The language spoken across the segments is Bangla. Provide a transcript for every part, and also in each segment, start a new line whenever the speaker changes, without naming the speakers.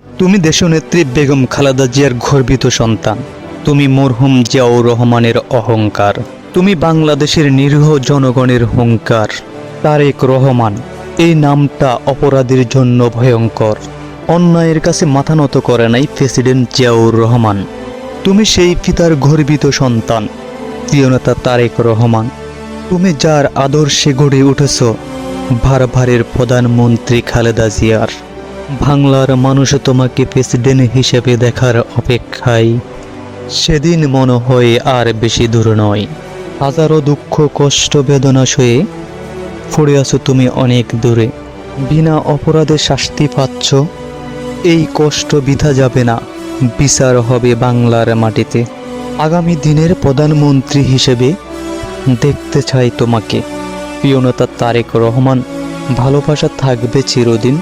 তুমি দেশনেত্রী বেগম খালেদা জিয়ার গর্বিত সন্তান। তুমি মরহুম জিয়াউর রহমানের অহংকার। তুমি বাংলাদেশের নিরীহ জনগণের হুঙ্কার। তারেক রহমান এই নামটা অপরাধীর জন্য ভয়ঙ্কর। অন্যায়ের কাছে মাথা নত করে নাই প্রেসিডেন্ট জিয়াউর রহমান। তুমি সেই পিতার গর্বিত সন্তান, প্রিয় নেতা তারেক রহমান। তুমি যার আদর্শে গড়ে উঠেছ ভারভারের প্রধানমন্ত্রী খালেদা জিয়ার। বাংলার মানুষ তোমাকে প্রেসিডেন্ট হিসেবে দেখার অপেক্ষায়। সেদিন মনে হয় আর বেশি দূর নয়। হাজারো দুঃখ কষ্ট বেদনা সয়ে পড়ে আছো তুমি অনেক দূরে। বিনা অপরাধে শাস্তি পাচ্ছ, এই কষ্ট বৃথা যাবে না, বিচার হবে বাংলার মাটিতে। আগামী দিনের প্রধানমন্ত্রী হিসেবে দেখতে চাই তোমাকে, প্রিয় নেতা তারেক রহমান। ভালোবাসা থাকবে চিরদিন,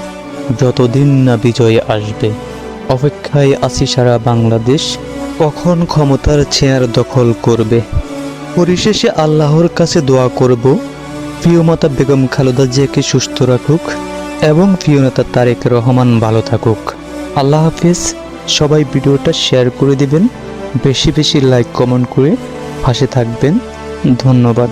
যতদিন না বিজয় আসবে। অপেক্ষায় আছি সারা বাংলাদেশ, কখন ক্ষমতার চেয়ার দখল করবে। পরিশেষে আল্লাহর কাছে দোয়া করব, প্রিয় মাতা বেগম খালেদা জিয়াকে সুস্থ রাখুক এবং প্রিয় নেতা তারেক রহমান ভালো থাকুক। আল্লাহ হাফিজ। সবাই ভিডিওটা শেয়ার করে দিবেন, বেশি বেশি লাইক কমেন্ট করে পাশে থাকবেন। ধন্যবাদ।